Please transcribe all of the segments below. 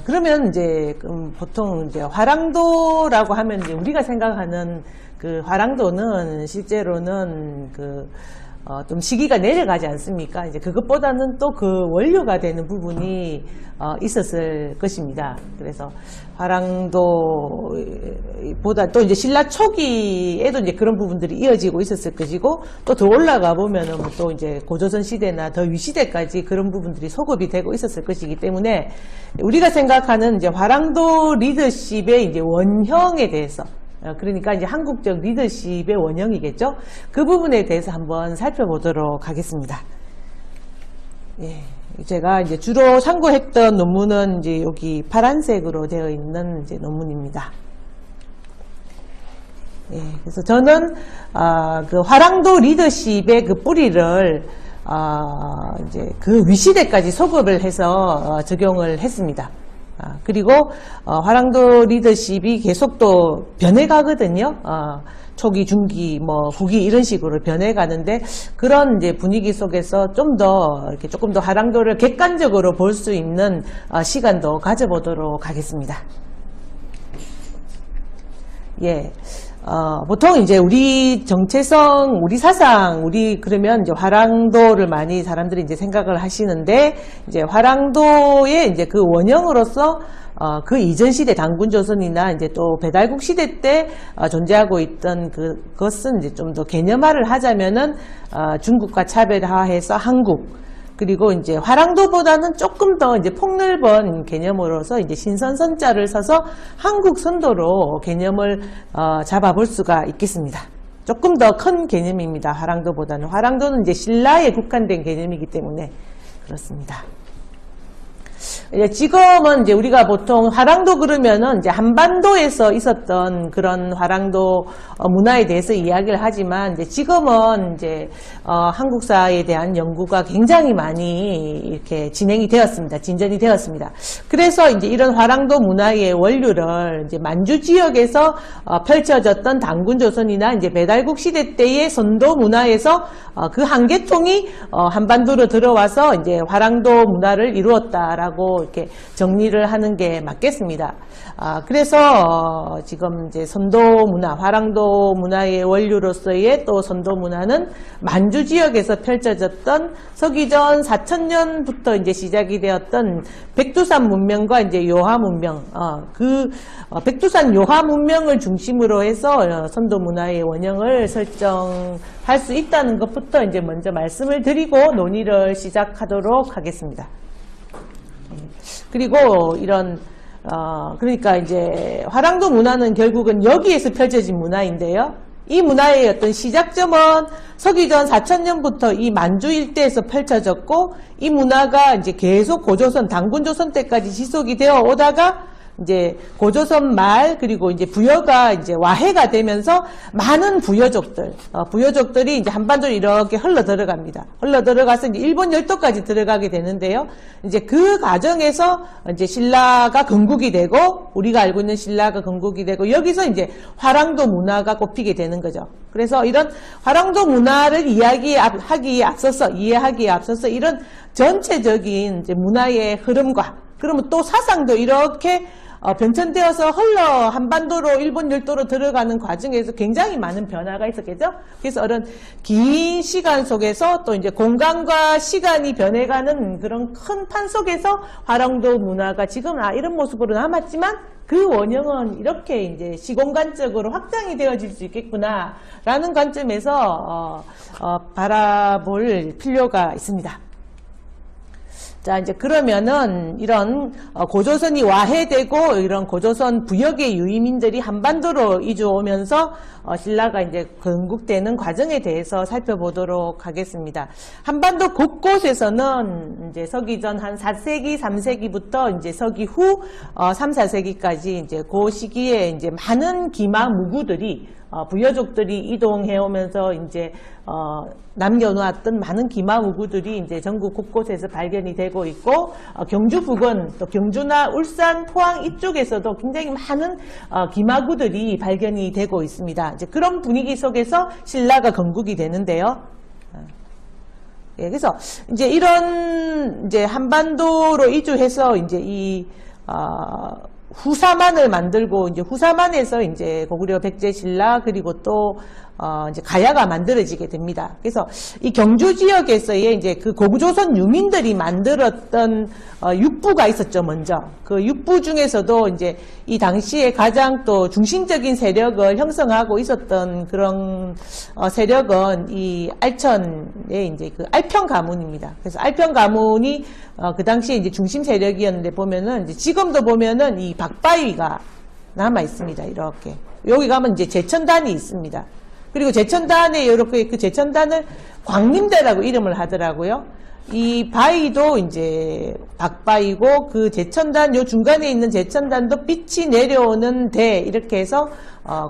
그러면 이제 보통 이제 화랑도라고 하면 이제 우리가 생각하는 그 화랑도는 실제로는 좀 시기가 내려가지 않습니까? 이제 그것보다는 또 그 원료가 되는 부분이 있었을 것입니다. 그래서 화랑도보다 또 이제 신라 초기에도 이제 그런 부분들이 이어지고 있었을 것이고, 또 더 올라가 보면은 또 이제 고조선 시대나 더 위시대까지 그런 부분들이 소급이 되고 있었을 것이기 때문에 우리가 생각하는 이제 화랑도 리더십의 이제 원형에 대해서, 그러니까 이제 한국적 리더십의 원형이겠죠. 그 부분에 대해서 한번 살펴보도록 하겠습니다. 예, 제가 이제 주로 참고했던 논문은 이제 여기 파란색으로 되어 있는 이제 논문입니다. 예, 그래서 저는 그 화랑도 리더십의 그 뿌리를 이제 그 위시대까지 소급을 해서 적용을 했습니다. 그리고 화랑도 리더십이 계속 또 변해가거든요. 초기, 중기, 뭐 후기 이런 식으로 변해가는데, 그런 이제 분위기 속에서 좀 더 이렇게 조금 더 화랑도를 객관적으로 볼 수 있는 시간도 가져보도록 하겠습니다. 예. 보통 이제 우리 정체성, 우리 사상, 그러면 이제 화랑도를 많이 사람들이 이제 생각을 하시는데, 이제 화랑도의 이제 그 원형으로서, 그 이전 시대 단군조선이나 이제 또 배달국 시대 때 존재하고 있던 그것은 이제 좀 더 개념화를 하자면은, 중국과 차별화해서 한국, 그리고 이제 화랑도보다는 조금 더 이제 폭넓은 개념으로서 이제 신선선자를 써서 한국 선도로 개념을 잡아볼 수가 있겠습니다. 조금 더 큰 개념입니다. 화랑도보다는. 화랑도는 이제 신라에 국한된 개념이기 때문에 그렇습니다. 이제 지금은 이제 우리가 보통 화랑도 그러면은 이제 한반도에서 있었던 그런 화랑도 문화에 대해서 이야기를 하지만, 이제 지금은 이제 한국사에 대한 연구가 굉장히 많이 이렇게 진행이 되었습니다. 진전이 되었습니다. 그래서 이제 이런 화랑도 문화의 원류를 이제 만주 지역에서 펼쳐졌던 단군조선이나 이제 배달국 시대 때의 선도 문화에서 그 한 계통이 한반도로 들어와서 이제 화랑도 문화를 이루었다라고 이렇게 정리를 하는 게 맞겠습니다. 그래서 지금 이제 선도 문화, 화랑도 문화의 원류로서의 또 선도 문화는 만주 지역에서 펼쳐졌던 서기전 4000년부터 이제 시작이 되었던 백두산 문명과 이제 요하 문명, 백두산 요하 문명을 중심으로 해서 선도 문화의 원형을 설정할 수 있다는 것부터 이제 먼저 말씀을 드리고 논의를 시작하도록 하겠습니다. 그리고 그러니까 이제 화랑도 문화는 결국은 여기에서 펼쳐진 문화인데요. 이 문화의 어떤 시작점은 서기전 4000년부터 이 만주 일대에서 펼쳐졌고, 이 문화가 이제 계속 고조선, 단군조선 때까지 지속이 되어 오다가 이제 고조선 말, 그리고 이제 부여가 이제 와해가 되면서 많은 부여족들이 이제 한반도로 이렇게 흘러 들어갑니다. 흘러 들어가서 이제 일본 열도까지 들어가게 되는데요. 이제 그 과정에서 이제 신라가 건국이 되고, 우리가 알고 있는 신라가 건국이 되고, 여기서 이제 화랑도 문화가 꼽히게 되는 거죠. 그래서 이런 화랑도 문화를 이해하기에 앞서서 이런 전체적인 이제 문화의 흐름과, 그러면 또 사상도 이렇게 변천되어서 흘러 한반도로 일본 열도로 들어가는 과정에서 굉장히 많은 변화가 있었겠죠. 그래서 이런 긴 시간 속에서 또 이제 공간과 시간이 변해가는 그런 큰 판 속에서 화랑도 문화가 지금 이런 모습으로 남았지만, 그 원형은 이렇게 이제 시공간적으로 확장이 되어질 수 있겠구나라는 관점에서 바라볼 필요가 있습니다. 자, 이제 그러면은 이런 고조선이 와해되고 이런 고조선 부역의 유의민들이 한반도로 이주 오면서 신라가 이제 건국되는 과정에 대해서 살펴보도록 하겠습니다. 한반도 곳곳에서는 이제 서기전 한 4세기, 3세기부터 이제 서기 후 3, 4세기까지 이제 그 시기에 이제 많은 기마 무구들이 부여족들이 이동해 오면서 이제 남겨놓았던 많은 기마무구들이 이제 전국 곳곳에서 발견이 되고 있고, 경주 부근, 또 경주나 울산, 포항 이쪽에서도 굉장히 많은 기마구들이 발견이 되고 있습니다. 이제 그런 분위기 속에서 신라가 건국이 되는데요. 예, 그래서 이제 이런 이제 한반도로 이주해서 이제 이 후사만을 만들고 이제 후사만에서 이제 고구려 백제신라 그리고 또 이제 가야가 만들어지게 됩니다. 그래서 이 경주 지역에서의 이제 그 고구조선 유민들이 만들었던 육부가 있었죠. 먼저 그 육부 중에서도 이제 이 당시에 가장 또 중심적인 세력을 형성하고 있었던 그런 세력은 이 알천의 이제 그 알평 가문입니다. 그래서 알평 가문이 그 당시에 이제 중심 세력이었는데 보면은 이제 지금도 보면은 이 박바위가 남아 있습니다. 이렇게 여기 가면 이제 제천단이 있습니다. 그리고 제천단에 이렇게 그 제천단을 광림대라고 이름을 하더라고요. 이 바위도 이제 박바위고 그 제천단 요 중간에 있는 제천단도 빛이 내려오는 대 이렇게 해서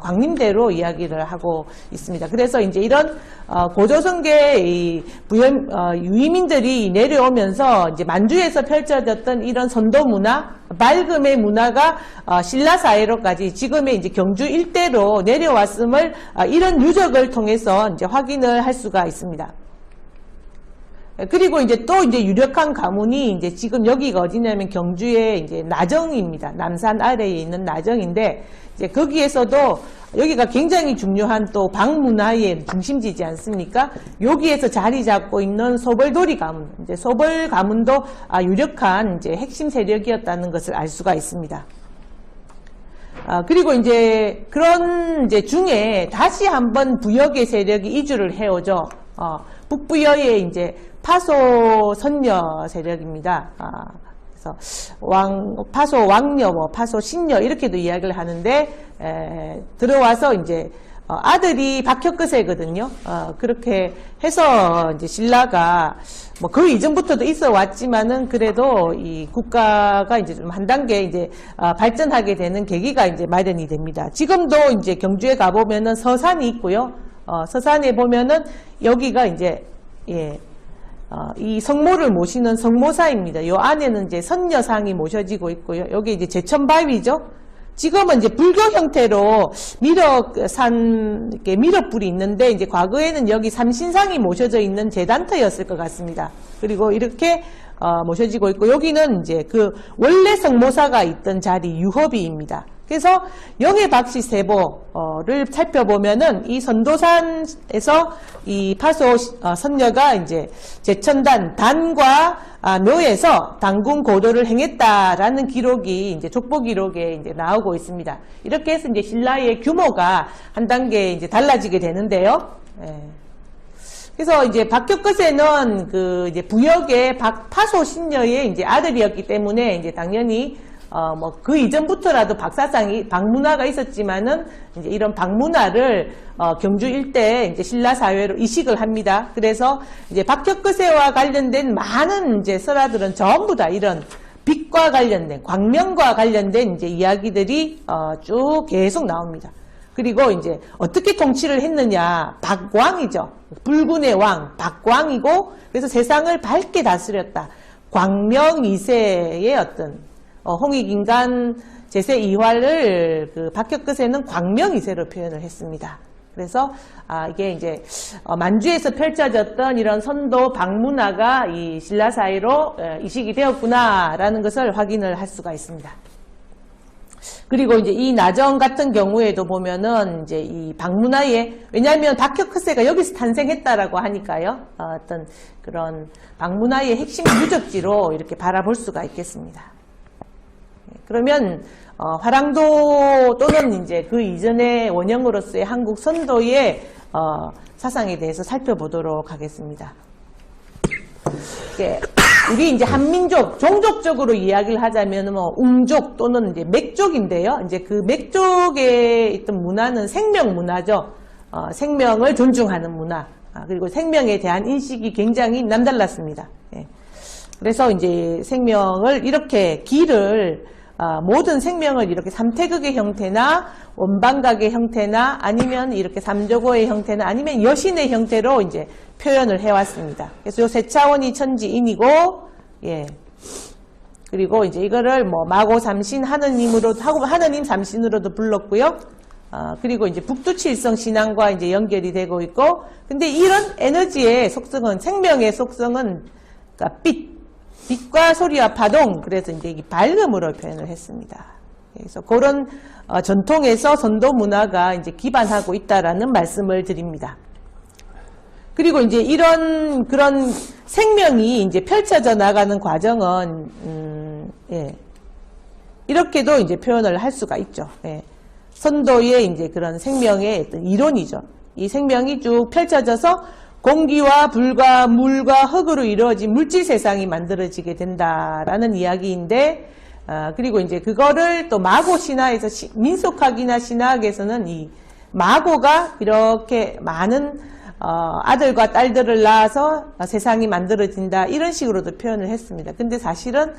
광림대로 이야기를 하고 있습니다. 그래서 이제 이런 고조선계의 이 유이민들이 내려오면서 이제 만주에서 펼쳐졌던 이런 선도 문화, 맑음의 문화가 신라 사회로까지 지금의 이제 경주 일대로 내려왔음을 이런 유적을 통해서 이제 확인을 할 수가 있습니다. 그리고 이제 또 이제 유력한 가문이 이제 지금 여기가 어디냐면 경주의 이제 나정입니다. 남산 아래에 있는 나정인데 이제 거기에서도 여기가 굉장히 중요한 또 방문화의 중심지지 않습니까? 여기에서 자리 잡고 있는 소벌도리 가문, 이제 소벌 가문도 유력한 이제 핵심 세력이었다는 것을 알 수가 있습니다. 그리고 이제 그런 이제 중에 다시 한번 부역의 세력이 이주를 해오죠. 북부여의 이제 파소 선녀 세력입니다. 그래서 파소 왕녀, 파소 신녀 이렇게도 이야기를 하는데 들어와서 이제 아들이 박혁거세거든요. 그렇게 해서 이제 신라가 뭐 그 이전부터도 있어 왔지만은 그래도 이 국가가 이제 좀 한 단계 이제 발전하게 되는 계기가 이제 마련이 됩니다. 지금도 이제 경주에 가보면은 서산이 있고요. 서산에 보면은 여기가 이제 이 성모를 모시는 성모사입니다. 요 안에는 이제 선녀상이 모셔지고 있고요. 여기 이제 제천바위죠. 지금은 이제 불교 형태로 미륵산, 이렇게 미륵불이 있는데, 이제 과거에는 여기 삼신상이 모셔져 있는 제단터였을 것 같습니다. 그리고 이렇게, 모셔지고 있고, 여기는 이제 그 원래 성모사가 있던 자리 유허비입니다. 그래서 영해박씨 세보를 살펴보면은 이 선도산에서 이 파소 선녀가 이제 제천단 단과 묘에서 당군 고도를 행했다라는 기록이 이제 족보 기록에 이제 나오고 있습니다. 이렇게 해서 이제 신라의 규모가 한 단계 이제 달라지게 되는데요. 그래서 이제 박혁거세는 그 이제 부역의 파소 신녀의 이제 아들이었기 때문에 이제 당연히 뭐 그 이전부터라도 박사상이 박문화가 있었지만은 이제 이런 박문화를 경주 일대 이제 신라 사회로 이식을 합니다. 그래서 이제 박혁거세와 관련된 많은 이제 설화들은 전부 다 이런 빛과 관련된 광명과 관련된 이제 이야기들이 쭉 계속 나옵니다. 그리고 이제 어떻게 통치를 했느냐, 박왕이죠. 불군의 왕 박왕이고 그래서 세상을 밝게 다스렸다. 광명 2세의 어떤 홍익인간 제세 이활을 그 박혁거세는 광명 2세로 표현을 했습니다. 그래서 이게 이제 만주에서 펼쳐졌던 이런 선도 박문화가 이 신라 사회로 이식이 되었구나라는 것을 확인을 할 수가 있습니다. 그리고 이제 이 나정 같은 경우에도 보면은 이제 이 박문화에 왜냐하면 박혁거세가 여기서 탄생했다라고 하니까요. 어떤 그런 박문화의 핵심 유적지로 이렇게 바라볼 수가 있겠습니다. 그러면 화랑도 또는 이제 그 이전의 원형으로서의 한국 선도의 사상에 대해서 살펴보도록 하겠습니다. 우리 이제 한민족 종족적으로 이야기를 하자면 뭐 웅족 또는 이제 맥족인데요. 이제 그 맥족에 있던 문화는 생명 문화죠. 생명을 존중하는 문화. 그리고 생명에 대한 인식이 굉장히 남달랐습니다. 그래서 이제 생명을 이렇게 모든 생명을 이렇게 삼태극의 형태나 원방각의 형태나 아니면 이렇게 삼조고의 형태나 아니면 여신의 형태로 이제 표현을 해왔습니다. 그래서 요 세 차원이 천지인이고, 그리고 이제 이거를 뭐 마고 삼신 하느님으로 하고 하느님 삼신으로도 불렀고요. 그리고 이제 북두칠성 신앙과 이제 연결이 되고 있고, 근데 이런 에너지의 속성은 생명의 속성은 그러니까 빛, 빛과 소리와 파동, 그래서 이제 이 밝음으로 표현을 했습니다. 그래서 그런 전통에서 선도 문화가 이제 기반하고 있다라는 말씀을 드립니다. 그리고 이제 이런 그런 생명이 이제 펼쳐져 나가는 과정은 예, 이렇게도 이제 표현을 할 수가 있죠. 예. 선도의 이제 그런 생명의 어떤 이론이죠. 이 생명이 쭉 펼쳐져서 공기와 불과 물과 흙으로 이루어진 물질 세상이 만들어지게 된다라는 이야기인데, 그리고 이제 그거를 또 마고 신화에서 민속학이나 신화학에서는 이 마고가 이렇게 많은 아들과 딸들을 낳아서 세상이 만들어진다 이런 식으로도 표현을 했습니다. 근데 사실은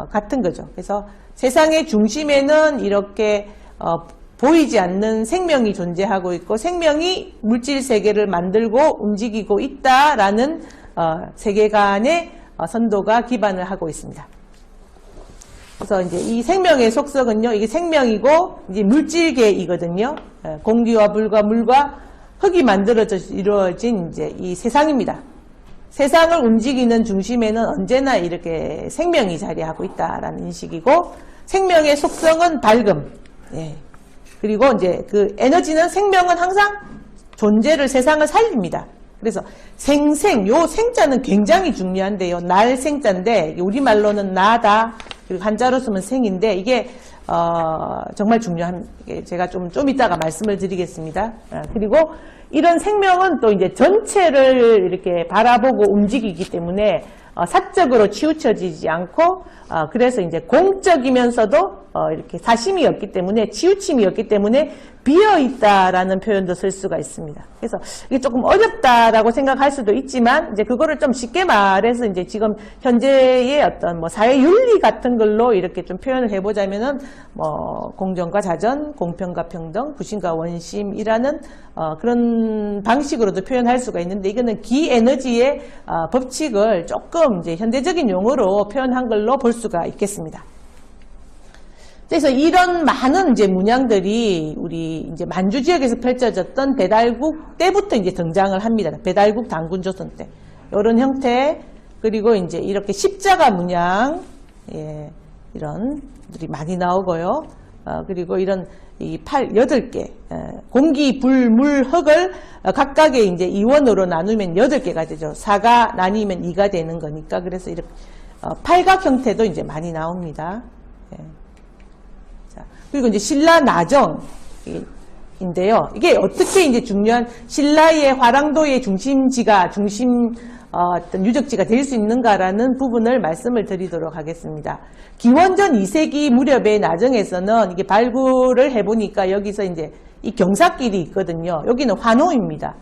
같은 거죠. 그래서 세상의 중심에는 이렇게 보이지 않는 생명이 존재하고 있고 생명이 물질 세계를 만들고 움직이고 있다라는 세계관의 선도가 기반을 하고 있습니다. 그래서 이제 이 생명의 속성은요, 이게 생명이고 이제 물질계이거든요. 공기와 불과 물과 흙이 만들어져 이루어진 이제 이 세상입니다. 세상을 움직이는 중심에는 언제나 이렇게 생명이 자리하고 있다라는 인식이고, 생명의 속성은 밝음. 예. 그리고 이제 그 에너지는 생명은 항상 존재를 세상을 살립니다. 그래서 생생, 요 생자는 굉장히 중요한데요. 날 생자인데 우리말로는 나다. 그리고 한자로 쓰면 생인데 이게 정말 중요한, 제가 좀 이따가 말씀을 드리겠습니다. 그리고 이런 생명은 또 이제 전체를 이렇게 바라보고 움직이기 때문에 사적으로 치우쳐지지 않고, 그래서 이제 공적이면서도 이렇게 사심이 없기 때문에, 치우침이 없기 때문에 비어있다라는 표현도 쓸 수가 있습니다. 그래서 이게 조금 어렵다라고 생각할 수도 있지만, 이제 그거를 좀 쉽게 말해서 이제 지금 현재의 어떤 뭐 사회 윤리 같은 걸로 이렇게 좀 표현을 해보자면은, 뭐 공정과 자전, 공평과 평등, 부신과 원심이라는 그런 방식으로도 표현할 수가 있는데, 이거는 기에너지의 법칙을 조금 이제 현대적인 용어로 표현한 걸로 볼 수가 있겠습니다. 그래서 이런 많은 이제 문양들이 우리 이제 만주 지역에서 펼쳐졌던 배달국 때부터 이제 등장을 합니다. 배달국 당군조선 때. 이런 형태, 그리고 이제 이렇게 십자가 문양, 예, 이런 들이 많이 나오고요. 그리고 이런 이 8개, 공기, 불, 물, 흙을 각각의 이제 이원으로 나누면 8개가 되죠. 4가 나뉘면 2가 되는 거니까. 그래서 이렇게 팔각 형태도 이제 많이 나옵니다. 예. 자, 그리고 이제 신라 나정인데요. 이게 어떻게 이제 중요한 신라의 화랑도의 중심지가 어떤 유적지가 될 수 있는가라는 부분을 말씀을 드리도록 하겠습니다. 기원전 2세기 무렵의 나정에서는 이게 발굴을 해보니까 여기서 이제 이 경사길이 있거든요. 여기는 환호입니다.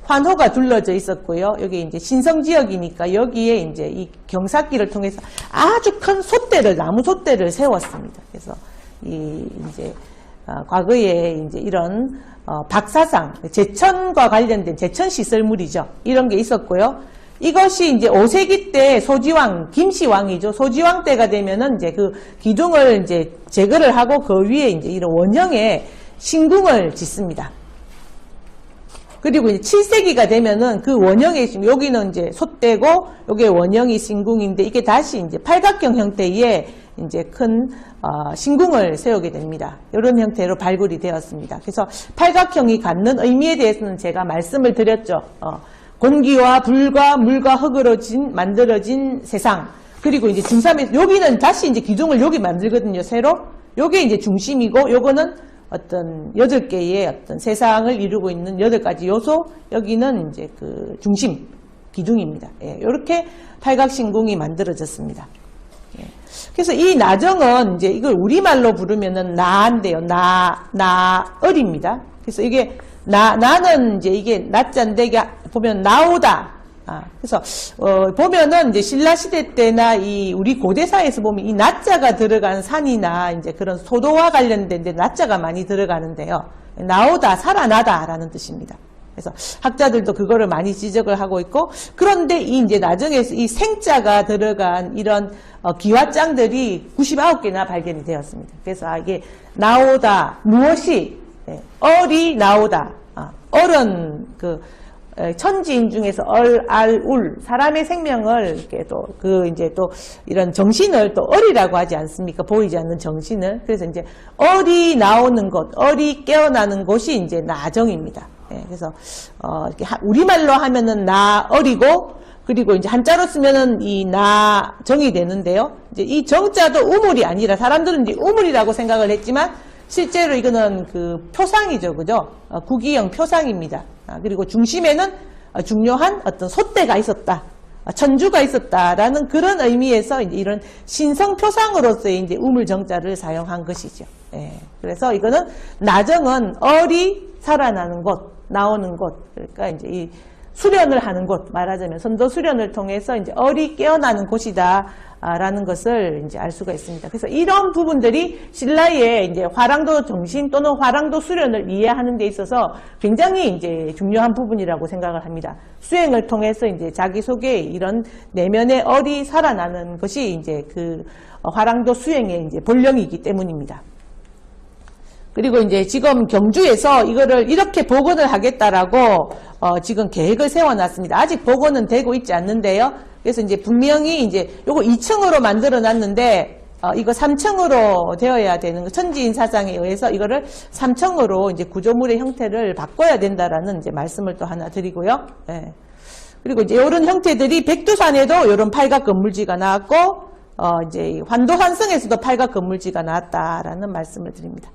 환호가 둘러져 있었고요. 여기 이제 신성 지역이니까 여기에 이제 이 경사길을 통해서 아주 큰 솥대를, 나무 솥대를 세웠습니다. 그래서 이제 과거에 이제 이런 박사상, 제천과 관련된 제천 시설물이죠. 이런 게 있었고요. 이것이 이제 5세기 때 소지왕, 김씨왕이죠. 소지왕 때가 되면은 이제 그 기둥을 이제 제거를 하고 그 위에 이제 이런 원형의 신궁을 짓습니다. 그리고 이제 7세기가 되면은 그 원형의 여기는 이제 솥대고 여기에 원형이 신궁인데 이게 다시 이제 팔각형 형태의 이제 큰 신궁을 세우게 됩니다. 이런 형태로 발굴이 되었습니다. 그래서 팔각형이 갖는 의미에 대해서는 제가 말씀을 드렸죠. 공기와 불과 물과 흙으로 만들어진 세상. 그리고 이제 중삼에서 여기는 다시 이제 기둥을 여기 만들거든요. 새로. 요게 이제 중심이고 요거는 어떤 8개의 어떤 세상을 이루고 있는 8가지 요소. 여기는 이제 그 중심 기둥입니다. 예, 이렇게 팔각신궁이 만들어졌습니다. 예. 그래서 이 나정은 이제 이걸 우리말로 부르면은 나인데요. 나을입니다. 그래서 이게 나는 이제 이게 나자인데 이게 보면 나오다. 그래서 보면은 이제 신라시대 때나 이 우리 고대사에서 보면 이 나자가 들어간 산이나 이제 그런 소도와 관련된 데 나자가 많이 들어가는데요. 나오다, 살아나다라는 뜻입니다. 그래서 학자들도 그거를 많이 지적을 하고 있고, 그런데 이 이제 나중에서 이 생자가 들어간 이런 기와장들이 99개나 발견이 되었습니다. 그래서 이게 나오다, 무엇이, 얼이 나오다, 얼은 천지인 중에서 울, 사람의 생명을 이렇게 이제 또 이런 정신을 또 얼이라고 하지 않습니까? 보이지 않는 정신을. 그래서 이제 얼이 나오는 곳, 얼이 깨어나는 곳이 이제 나정입니다. 그래서, 이렇게 우리말로 하면은 나얼이고, 그리고 이제 한자로 쓰면은 이 나정이 되는데요. 이제 이 정자도 우물이 아니라 사람들은 이제 우물이라고 생각을 했지만 실제로 이거는 그 표상이죠. 그죠? 구기형 표상입니다. 그리고 중심에는 중요한 어떤 솥대가 있었다. 천주가 있었다라는 그런 의미에서 이제 이런 신성 표상으로서의 이제 우물 정자를 사용한 것이죠. 그래서 이거는 나정은 얼이 살아나는 곳, 나오는 곳. 그러니까 이제 이 수련을 하는 곳, 말하자면 선도 수련을 통해서 이제 얼이 깨어나는 곳이다. 라는 것을 이제 알 수가 있습니다. 그래서 이런 부분들이 신라의 이제 화랑도 정신 또는 화랑도 수련을 이해하는 데 있어서 굉장히 이제 중요한 부분이라고 생각을 합니다. 수행을 통해서 이제 자기 속에 이런 내면의 얼이 살아나는 것이 이제 그 화랑도 수행의 이제 본령이기 때문입니다. 그리고 이제 지금 경주에서 이거를 이렇게 복원을 하겠다라고 지금 계획을 세워놨습니다. 아직 복원은 되고 있지 않는데요. 그래서 이제 분명히 이제 요거 2층으로 만들어 놨는데 이거 3층으로 되어야 되는 거, 천지인 사상에 의해서 이거를 3층으로 이제 구조물의 형태를 바꿔야 된다라는 이제 말씀을 또 하나 드리고요. 그리고 이제 이런 형태들이 백두산에도 이런 팔각 건물지가 나왔고 이제 환도환성에서도 팔각 건물지가 나왔다라는 말씀을 드립니다.